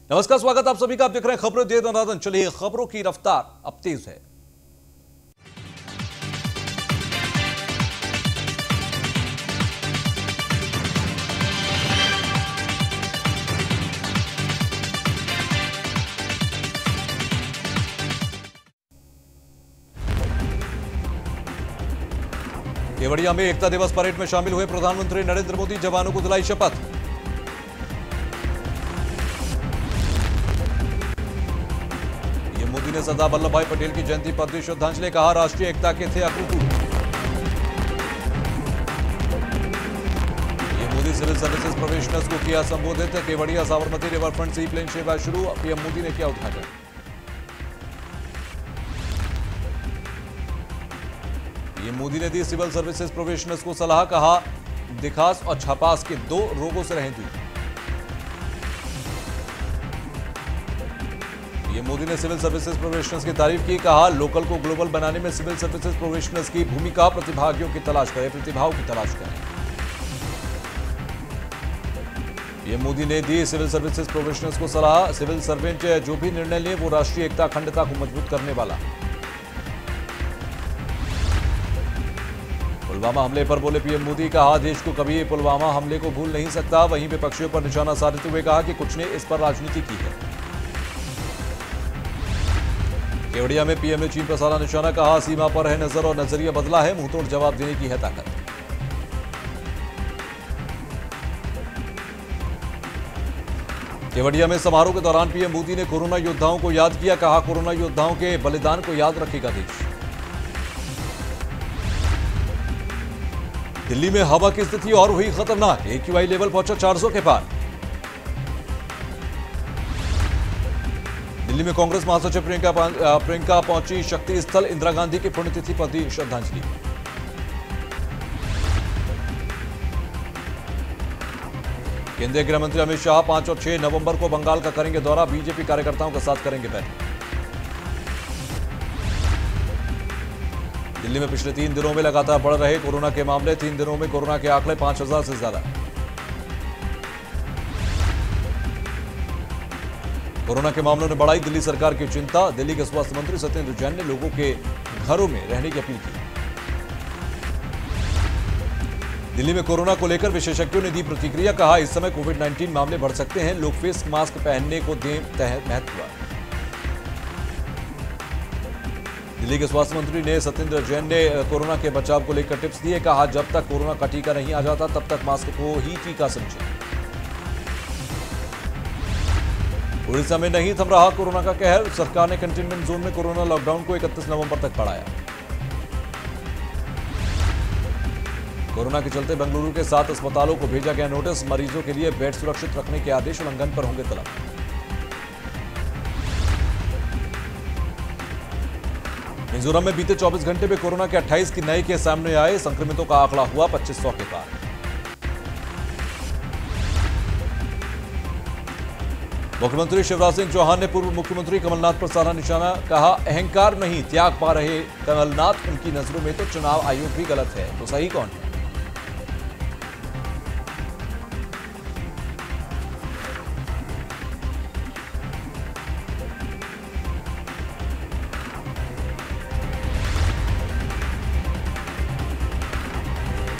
नमस्कार, स्वागत आप सभी का। आप देख रहे हैं खबरें दे दनादन। चलिए, खबरों की रफ्तार अब तेज है। केवड़िया में एकता दिवस परेड में शामिल हुए प्रधानमंत्री नरेंद्र मोदी। जवानों को दिलाई शपथ। मोदी ने सरदार वल्लभ भाई पटेल की जयंती पर दी श्रद्धांजलि। कहा, राष्ट्रीय एकता के थे अग्रदूत। मोदी सिविल सर्विसेज प्रोफेशनल्स को किया संबोधित। केवड़िया साबरमती रिवरफ्रंट सी प्लेन सेवा शुरू। पीएम मोदी ने किया उद्घाटन। पीएम मोदी ने दी सिविल सर्विसेज प्रोफेशनल्स को सलाह। कहा, दिखास और छपास के 2 रोगों से रहें दूर। मोदी ने सिविल सर्विसेज प्रोफेशनल्स की तारीफ की। कहा, लोकल को ग्लोबल बनाने में सिविल सर्विसेज प्रोफेशनल्स की भूमिका। प्रतिभागियों की तलाश करें, प्रतिभाओं की तलाश करें। पीएम मोदी ने दी सिविल सर्विसेज प्रोफेशनल्स को सलाह। सिविल सर्वेंट जो भी निर्णय ले वो राष्ट्रीय एकता अखंडता को मजबूत करने वाला। पुलवामा हमले पर बोले पीएम मोदी। कहा, देश को कभी पुलवामा हमले को भूल नहीं सकता। वहीं विपक्षियों पर निशाना साधते हुए कहा कि कुछ ने इस पर राजनीति की है। केवड़िया में पीएम ने चीन पर साधा निशाना। कहा, सीमा पर है नजर और नजरिया बदला है। मुंहतोड़ जवाब देने की है ताकत। केवड़िया में समारोह के दौरान पीएम मोदी ने कोरोना योद्धाओं को याद किया। कहा, कोरोना योद्धाओं के बलिदान को याद रखेगा देश। दिल्ली में हवा की स्थिति और हुई खतरनाक। AQI लेवल पहुंचा 400 के पार। दिल्ली में कांग्रेस महासचिव प्रियंका पहुंची शक्ति स्थल। इंदिरा गांधी की पुण्यतिथि पर दी श्रद्धांजलि। केंद्रीय गृह मंत्री अमित शाह 5 और 6 नवंबर को बंगाल का करेंगे दौरा। बीजेपी कार्यकर्ताओं के साथ करेंगे बैठक। दिल्ली में पिछले 3 दिनों में लगातार बढ़ रहे कोरोना के मामले। 3 दिनों में कोरोना के आंकड़े 5000 से ज्यादा। कोरोना के मामलों ने बढ़ाई दिल्ली सरकार की चिंता। दिल्ली के स्वास्थ्य मंत्री सत्येंद्र जैन ने लोगों के घरों में रहने की अपील की। दिल्ली में कोरोना को लेकर विशेषज्ञों ने दी प्रतिक्रिया। कहा, इस समय कोविड-19 मामले बढ़ सकते हैं। लोग फेस मास्क पहनने को दें महत्व। दिल्ली के स्वास्थ्य मंत्री ने सत्येंद्र जैन ने कोरोना के बचाव को लेकर टिप्स दिए। कहा, जब तक कोरोना का टीका नहीं आ जाता तब तक मास्क को ही टीका समझें। उड़ीसा में नहीं थम रहा कोरोना का कहर। सरकार ने कंटेनमेंट जोन में कोरोना लॉकडाउन को 31 नवंबर तक बढ़ाया। कोरोना के चलते बेंगलुरु के 7 अस्पतालों को भेजा गया नोटिस। मरीजों के लिए बेड सुरक्षित रखने के आदेश उल्लंघन पर होंगे तलब। मिजोरम में बीते 24 घंटे में कोरोना के 28 की नए केस सामने आए। संक्रमितों का आंकड़ा हुआ 2500 के पार। मुख्यमंत्री शिवराज सिंह चौहान ने पूर्व मुख्यमंत्री कमलनाथ पर साधा निशाना। कहा, अहंकार नहीं त्याग पा रहे कमलनाथ। उनकी नजरों में तो चुनाव आयोग भी गलत है, तो सही कौन है?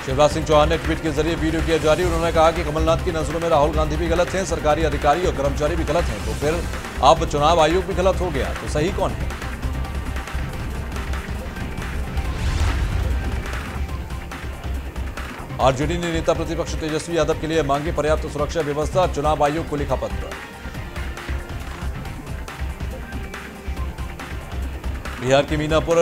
शिवराज सिंह चौहान ने ट्वीट के जरिए वीडियो किया जारी। उन्होंने कहा कि कमलनाथ की नजरों में राहुल गांधी भी गलत हैं, सरकारी अधिकारी और कर्मचारी भी गलत हैं, तो फिर अब चुनाव आयोग भी गलत हो गया, तो सही कौन है? आरजेडी ने नेता प्रतिपक्ष तेजस्वी यादव के लिए मांगी पर्याप्त सुरक्षा व्यवस्था। चुनाव आयोग को लिखा पत्र। बिहार के मीनापुर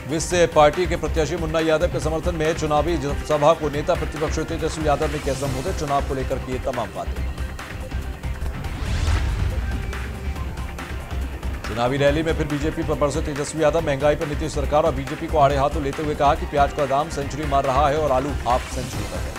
विश्व पार्टी के प्रत्याशी मुन्ना यादव के समर्थन में चुनावी सभा को नेता प्रतिपक्ष तेजस्वी यादव ने किया संबोधित। चुनाव को लेकर किए तमाम बातें। चुनावी रैली में फिर बीजेपी पर बरसे तेजस्वी यादव। महंगाई पर नीतीश सरकार और बीजेपी को आड़े हाथों लेते हुए कहा कि प्याज का दाम सेंचुरी मार रहा है और आलू हाफ सेंचुरी पर है।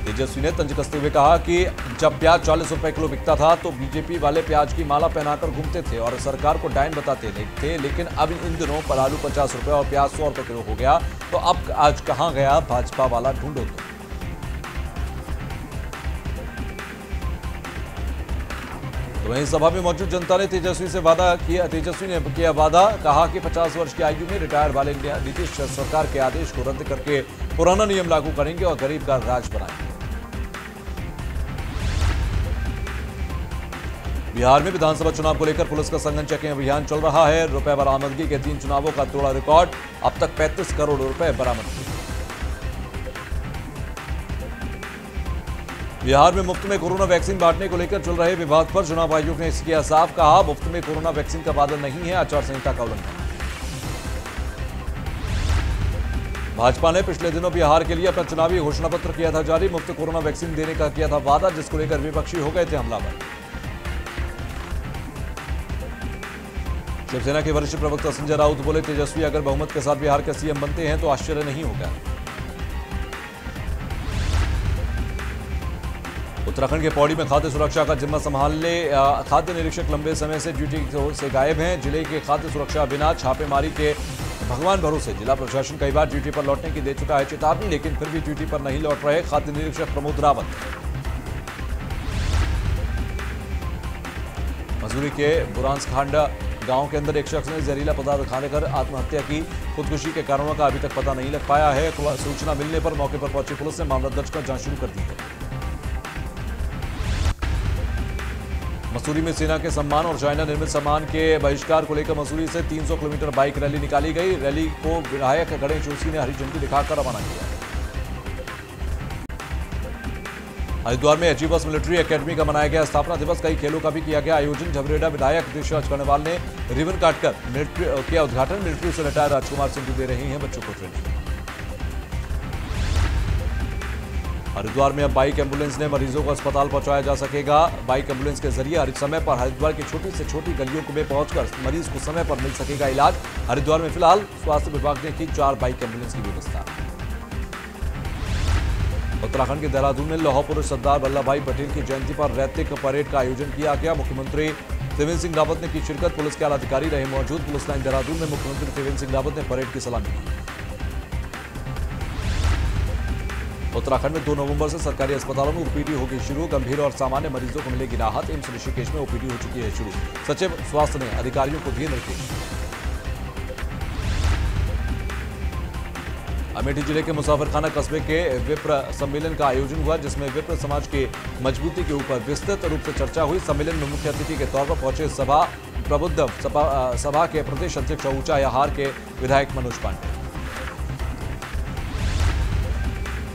तेजस्वी ने तंज कसते हुए कहा कि जब प्याज 40 रुपए किलो बिकता था तो बीजेपी वाले प्याज की माला पहनाकर घूमते थे और सरकार को डायन बताते थे, लेकिन अब इन दिनों पर आलू 50 रुपए और प्याज 100 रुपए किलो हो गया, तो अब आज कहां गया भाजपा वाला ढूंढो। तो वहीं सभा में मौजूद जनता ने तेजस्वी ने किया वादा, कहा कि 50 वर्ष की आयु में रिटायर वाले नीतीश सरकार के आदेश को रद्द करके पुराना नियम लागू करेंगे और गरीब का राज बनाएंगे। बिहार में विधानसभा चुनाव को लेकर पुलिस का सघन चेकिंग अभियान चल रहा है। रुपए बरामदगी के 3 चुनावों का तोड़ा रिकॉर्ड, अब तक 35 करोड़ रुपए बरामद हुए। बिहार में मुफ्त में कोरोना वैक्सीन बांटने को लेकर चल रहे विवाद पर चुनाव आयोग ने किया साफ, कहा मुफ्त में कोरोना वैक्सीन का वादा नहीं है, आचार संहिता का उल्लंघन। भाजपा ने पिछले दिनों बिहार के लिए अपना चुनावी घोषणा पत्र किया था जारी, मुफ्त कोरोना वैक्सीन देने का किया था वादा, जिसको लेकर विपक्षी हो गए थे हमलावर। शिवसेना के वरिष्ठ प्रवक्ता संजय राउत बोले, तेजस्वी अगर बहुमत के साथ बिहार के सीएम बनते हैं तो आश्चर्य नहीं होगा। उत्तराखंड के पौड़ी में खाद्य सुरक्षा का जिम्मा संभालने खाद्य निरीक्षक लंबे समय से ड्यूटी से गायब हैं। जिले के खाद्य सुरक्षा बिना छापेमारी के भगवान भरोसे। जिला प्रशासन कई बार ड्यूटी पर लौटने की दे चुका है चेतावनी, लेकिन फिर भी ड्यूटी पर नहीं लौट रहे खाद्य निरीक्षक प्रमोद रावत। मसूरी के बुरांसखांड गांव के अंदर एक शख्स ने जहरीला पदार्थ खाने कर आत्महत्या की। खुदकुशी के कारणों का अभी तक पता नहीं लग पाया है। सूचना मिलने पर मौके पर पहुंची पुलिस ने मामला दर्ज कर जांच शुरू कर दी है। मसूरी में सेना के सम्मान और चाइना निर्मित सामान के बहिष्कार को लेकर मसूरी से 300 किलोमीटर बाइक रैली निकाली गई। रैली को विधायक गणेश जोशी ने हरी झंडी दिखाकर रवाना किया। हरिद्वार में अचीवर्स मिलिट्री एकेडमी का मनाया गया स्थापना दिवस, कई खेलों का भी किया गया आयोजन। झबरेड़ा विधायक दिशाज कर्णवाल ने रिबन काटकर किया उद्घाटन। मिलिट्री से रिटायर राजकुमार सिंह दे रहे हैं बच्चों को ट्रेनिंग। हरिद्वार में अब बाइक एम्बुलेंस ने मरीजों को अस्पताल पहुंचाया जा सकेगा। बाइक एम्बुलेंस के जरिए हर समय पर हरिद्वार की छोटी से छोटी गलियों में पहुंचकर मरीज को समय पर मिल सकेगा इलाज। हरिद्वार में फिलहाल स्वास्थ्य विभाग ने की 4 बाइक एम्बुलेंस की व्यवस्था। उत्तराखंड के देहरादून में लौह पुरुष सरदार वल्लभ भाई पटेल की जयंती पर रैतिक परेड का आयोजन किया गया। मुख्यमंत्री त्रिवेंद्र सिंह रावत ने की शिरकत, पुलिस के आला अधिकारी रहे मौजूद। पुलिस लाइन देहरादून में मुख्यमंत्री त्रिवेंद्र सिंह रावत ने परेड की सलामी की। उत्तराखंड में 2 नवंबर से सरकारी अस्पतालों में ओपीडी होगी शुरू। गंभीर और सामान्य मरीजों को मिलेगी राहत। एम्स ऋषिकेश में ओपीडी हो चुकी है शुरू। सचिव स्वास्थ्य ने अधिकारियों को दिए निर्देश। अमेठी जिले के मुसाफिरखाना कस्बे के विप्र सम्मेलन का आयोजन हुआ, जिसमें विप्र समाज की मजबूती के ऊपर विस्तृत रूप से चर्चा हुई। सम्मेलन में मुख्य अतिथि के तौर पर पहुंचे सभा के प्रदेश अध्यक्ष ऊंचा यहार के विधायक मनोज पांडे।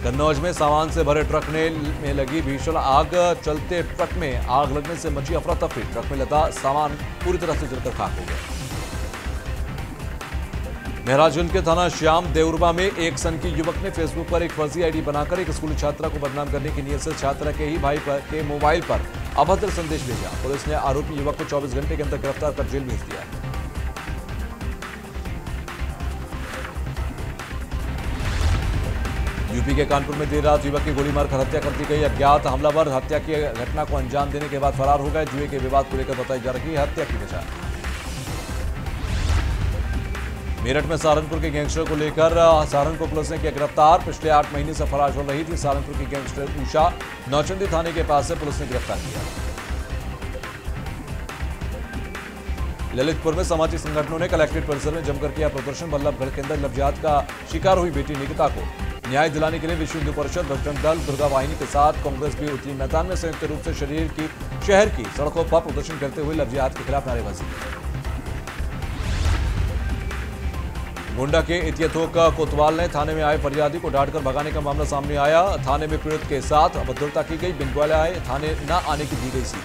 कन्नौज में सामान से भरे ट्रक में लगी भीषण आग। चलते ट्रक में आग लगने से मची अफरा तफरी। ट्रक में लदा सामान पूरी तरह से जलकर खाक हो गया। महराजगंज के थाना श्याम देउरबा में एक सन की युवक ने फेसबुक पर एक फर्जी आईडी बनाकर एक स्कूली छात्रा को बदनाम करने की नियत से छात्रा के ही भाई के मोबाइल पर अभद्र संदेश भेजा। पुलिस ने आरोपी युवक को 24 घंटे के अंदर गिरफ्तार कर जेल भेज दिया। यूपी के कानपुर में देर रात युवक की गोली मारकर हत्या कर दी गई। अज्ञात हमलावर हत्या की घटना को अंजाम देने के बाद फरार हो गए। जुए के विवाद को लेकर बताई जा रही है हत्या की वजह। मेरठ में सहारनपुर के गैंगस्टर को लेकर सहारनपुर पुलिस ने किया गिरफ्तार। पिछले 8 महीने से फरार हो रही थी सहारनपुर की गैंगस्टर उषा। नौचंदी थाने के पास से पुलिस ने गिरफ्तार किया। ललितपुर में सामाजिक संगठनों ने कलेक्ट्रेट परिसर में जमकर किया प्रदर्शन। वल्लभगढ़ के अंदर लव-जिहाद का शिकार हुई बेटी निकिता को न्याय दिलाने के लिए विश्व हिंदू परिषद, बजरंग दल, दुर्गा वाहिनी के साथ कांग्रेस भी उतरी मैदान में। संयुक्त रूप से शहर की सड़कों पर प्रदर्शन करते हुए लव-जिहाद के खिलाफ नारेबाजी। गोंडा के इतियथोक कोतवाल ने थाने में आए फरियादी को डांटकर भगाने का मामला सामने आया। थाने में पीड़ित के साथ अभद्रता की गई। बिन बुलाए आए थाने न आने की दी गई सीख।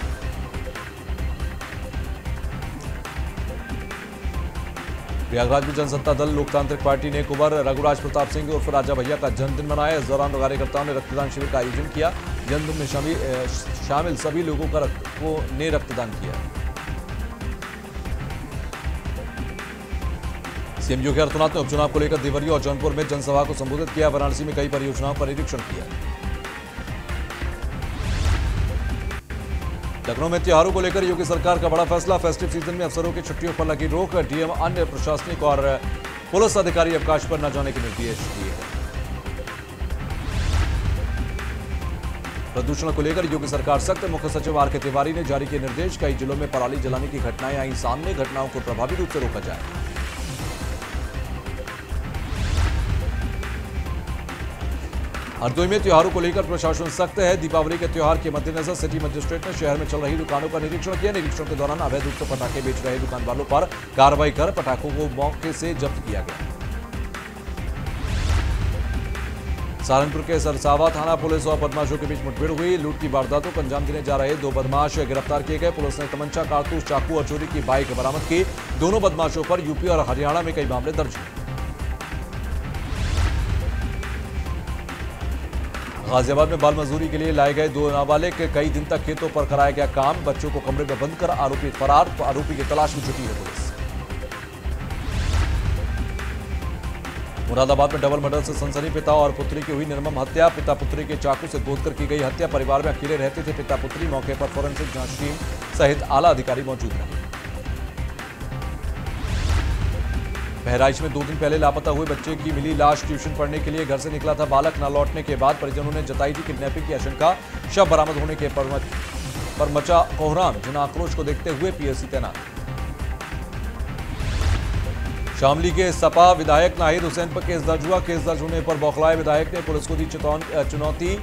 प्रयागराज में जनसत्ता दल लोकतांत्रिक पार्टी ने कुंवर रघुराज प्रताप सिंह उर्फ राजा भैया का जन्मदिन मनाया। इस दौरान कार्यकर्ताओं ने रक्तदान शिविर का आयोजन किया। जन्मदिन में शामिल सभी लोगों ने रक्तदान किया। सीएम योगी आदित्यनाथ ने उपचुनाव को लेकर देवरिया और जौनपुर में जनसभा को संबोधित किया। वाराणसी में कई परियोजनाओं का निरीक्षण किया। लखनऊ में त्योहारों को लेकर योगी सरकार का बड़ा फैसला। फेस्टिव सीजन में अफसरों की छुट्टियों पर लगी रोक। डीएम अन्य प्रशासनिक और पुलिस अधिकारी अवकाश पर न जाने के निर्देश दिए गए। प्रदूषण को लेकर योगी सरकार सख्त। मुख्य सचिव आर के तिवारी ने जारी किए निर्देश। कई जिलों में पराली जलाने की घटनाएं आई सामने, घटनाओं को प्रभावी रूप से रोका जाए। हरदोई में त्योहारों को लेकर प्रशासन सख्त है। दीपावली के त्योहार के मद्देनजर सिटी मजिस्ट्रेट ने शहर में चल रही दुकानों का निरीक्षण किया। निरीक्षण के दौरान अवैध रूप से पटाखे बेच रहे दुकान वालों पर कार्रवाई कर पटाखों को मौके से जब्त किया गया। सहारनपुर के सरसावा थाना पुलिस और बदमाशों के बीच मुठभेड़ हुई। लूट की वारदातों को अंजाम देने जा रहे 2 बदमाश गिरफ्तार किए गए। पुलिस ने तमंचा, कारतूस, चाकू और चोरी की बाइक बरामद की। दोनों बदमाशों पर यूपी और हरियाणा में कई मामले दर्ज हुए। गाजियाबाद में बाल मजदूरी के लिए लाए गए 2 नाबालिग, कई दिन तक खेतों पर कराया गया काम। बच्चों को कमरे में बंद कर आरोपी फरार। आरोपी की तलाश में जुटी है पुलिस। मुरादाबाद में डबल मर्डर से सनसनी। पिता और पुत्री की हुई निर्मम हत्या। पिता पुत्री के चाकू से गोदकर की गई हत्या। परिवार में अकेले रहते थे पिता पुत्री। मौके पर फोरेंसिक जांच टीम सहित आला अधिकारी मौजूद रहे। बहराइच में 2 दिन पहले लापता हुए बच्चे की मिली लाश। ट्यूशन पढ़ने के लिए घर से निकला था बालक। न लौटने के बाद परिजनों ने जताई थी किडनैपिंग की आशंका। शव बरामद होने के पर मचा कोहराम। जन आक्रोश को देखते हुए पीएससी तैनात। शामली के सपा विधायक नाहिद हुसैन पर केस दर्ज हुआ। केस दर्ज होने पर बौखलाए विधायक ने पुलिस को दी चुनौती।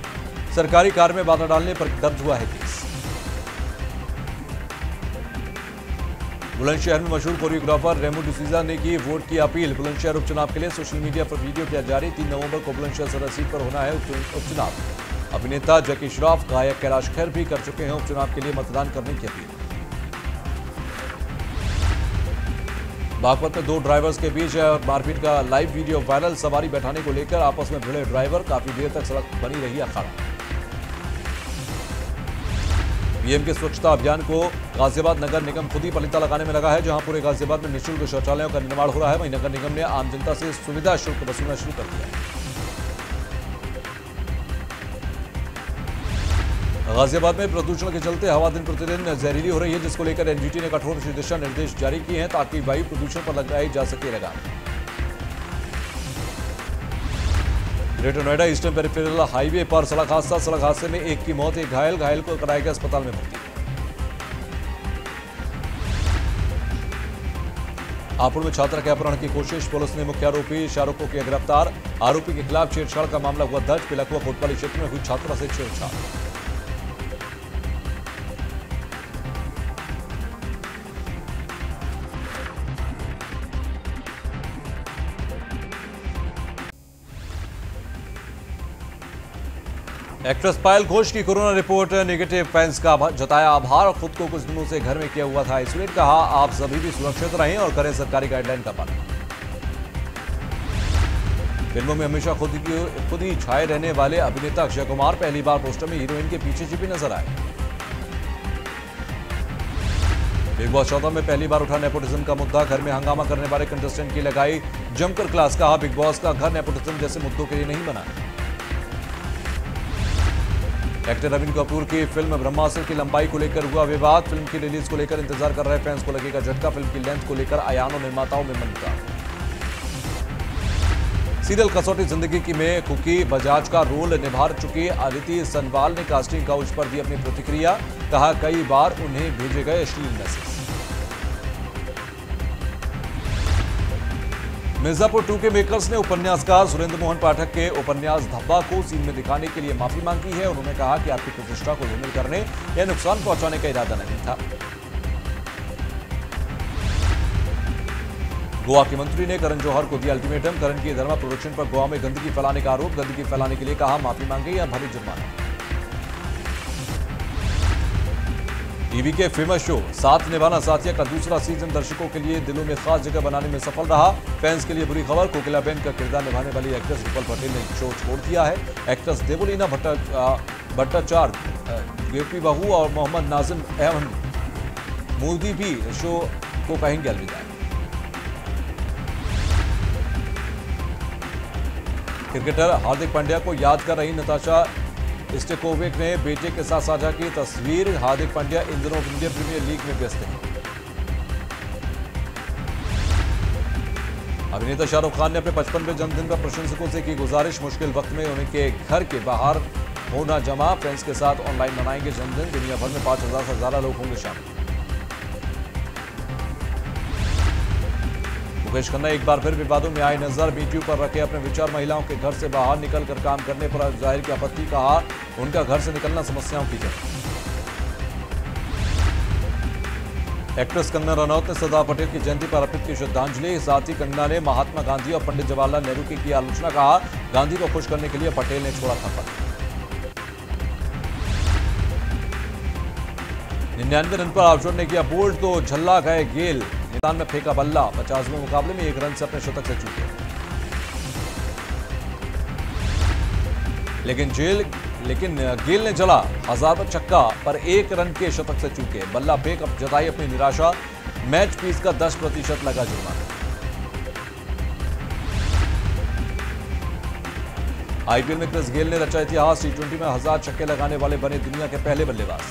सरकारी कार में बाधा डालने पर दर्ज हुआ है केस। बुलंदशहर में मशहूर कोरियोग्राफर रेमो डिसूजा ने की वोट की अपील। बुलंदशहर उपचुनाव के लिए सोशल मीडिया पर वीडियो किया जारी। 3 नवंबर को बुलंदशहर सदर सीट पर होना है उपचुनाव। अभिनेता जैकी श्रॉफ, गायक कैलाश खेर भी कर चुके हैं उपचुनाव के लिए मतदान करने की अपील। बागपत में 2 ड्राइवर्स के बीच मारपीट का लाइव वीडियो वायरल। सवारी बैठाने को लेकर आपस में भिड़े ड्राइवर। काफी देर तक सड़क बनी रही अखाड़ा। पीएम के स्वच्छता अभियान को गाजियाबाद नगर निगम खुद ही पलीता लगाने में लगा है। जहां पूरे गाजियाबाद में निःशुल्क शौचालयों का निर्माण हो रहा है, वहीं नगर निगम ने आम जनता से सुविधा शुल्क वसूलना शुरू कर दिया है। गाजियाबाद में प्रदूषण के चलते हवा दिन प्रतिदिन जहरीली हो रही है, जिसको लेकर एनजीटी ने कठोर दिशा निर्देश जारी किए हैं ताकि वायु प्रदूषण पर लगाई जा सके लगाम। Greater Noida eastern peripheral highway पर सड़क हादसे में 1 की मौत, 1 घायल को कराया गया अस्पताल में भर्ती। हापुड़ में छात्रा के अपहरण की कोशिश। पुलिस ने मुख्य आरोपी शाहरुख को किया गिरफ्तार। आरोपी के खिलाफ छेड़छाड़ का मामला हुआ दर्ज। पिलखुआ कोतवाली क्षेत्र में हुई छात्रा से छेड़छाड़। एक्ट्रेस पायल घोष की कोरोना रिपोर्ट नेगेटिव। फैंस का जताया आभार और खुद को कुछ दिनों से घर में किया हुआ था आइसोलेट। कहा आप सभी भी सुरक्षित रहें और करें सरकारी गाइडलाइन का पालन। फिल्मों में हमेशा खुद ही छाए रहने वाले अभिनेता अक्षय कुमार पहली बार पोस्टर में हीरोइन के पीछे छिपे नजर आए। बिग बॉस 14 में पहली बार उठा नेपोटिज्म का मुद्दा। घर में हंगामा करने वाले कंटेस्टेंट की लगाई जमकर क्लास। कहा बिग बॉस का घर नेपोटिज्म जैसे मुद्दों के लिए नहीं बना। एक्टर रवीन कपूर की फिल्म ब्रह्मास्त्र की लंबाई को लेकर हुआ विवाद। फिल्म की रिलीज को लेकर इंतजार कर रहे फैंस को लगेगा झटका। फिल्म की लेंथ को लेकर अयान और निर्माताओं में मनमुटाव। सीरियल कसौटी जिंदगी की में कुकी बजाज का रोल निभा चुकी अदिति सनवाल ने कास्टिंग काउच पर दी अपनी प्रतिक्रिया। कहा कई बार उन्हें भेजे गए अश्लील मैसेज। मिर्जापुर 2 के मेकर्स ने उपन्यासकार सुरेंद्र मोहन पाठक के उपन्यास धब्बा को सीन में दिखाने के लिए माफी मांगी है। उन्होंने कहा कि आपकी प्रतिष्ठा को धूमिल करने या नुकसान पहुंचाने का इरादा नहीं था। गोवा के मंत्री ने करण जौहर को दिया अल्टीमेटम। करण की धर्मा प्रोडक्शन पर गोवा में गंदगी फैलाने का आरोप। गंदगी फैलाने के लिए कहा माफी मांगे या भरी जुर्माना। टीवी के फेमस शो साथ निभाना साथिया का दूसरा सीजन दर्शकों के लिए दिलों में खास जगह बनाने में सफल रहा। फैंस के लिए बुरी खबर, कोकिलाबेन का किरदार निभाने वाली एक्ट्रेस रूपल पटेल ने शो छोड़ दिया है। एक्ट्रेस देवोलीना भट्टाचार्य, गेपी बहू और मोहम्मद नाजिम अहमद मोदी भी शो को कहेंगे अलविदा। क्रिकेटर हार्दिक पांड्या को याद कर रही नताशा स्टेकोविक ने बेटे के साथ साझा की तस्वीर। हार्दिक पांड्या इन दिनों इंडियन प्रीमियर लीग में व्यस्त हैं। अभिनेता शाहरुख खान ने अपने 55वें जन्मदिन पर प्रशंसकों से की गुजारिश। मुश्किल वक्त में उनके घर के बाहर होना जमा, फ्रेंड्स के साथ ऑनलाइन मनाएंगे जन्मदिन। दुनिया भर में 5,000 से ज्यादा लोग होंगे शामिल। मुकेश खन्ना एक बार फिर विवादों में आए नजर। मीटू पर रखे अपने विचार। महिलाओं के घर से बाहर निकलकर काम करने पर जाहिर की आपत्ति। कहा उनका घर से निकलना समस्याओं की जड़। एक्ट्रेस कंगना रनौत ने सरदार पटेल की जयंती पर अर्पित की श्रद्धांजलि। साथ ही कंगना ने महात्मा गांधी और पंडित जवाहरलाल नेहरू की आलोचना। कहा गांधी को खुश करने के लिए पटेल ने छोड़ा था पद। 99 रन पर आउटशॉट ने किया बोल्ड तो झल्ला गए गेल। मैदान में फेंका बल्ला। 50वें मुकाबले में 1 रन से अपने शतक से चूके। लेकिन गेल ने जला 1000 पर छक्का पर 1 रन के शतक से चूके। बल्ला फेंक अब जताई अपनी निराशा। मैच फीस का 10% लगा जुर्माना। आईपीएल में क्रिस गेल ने रचा इतिहास। T20 में 1000 छक्के लगाने वाले बने दुनिया के पहले बल्लेबाज।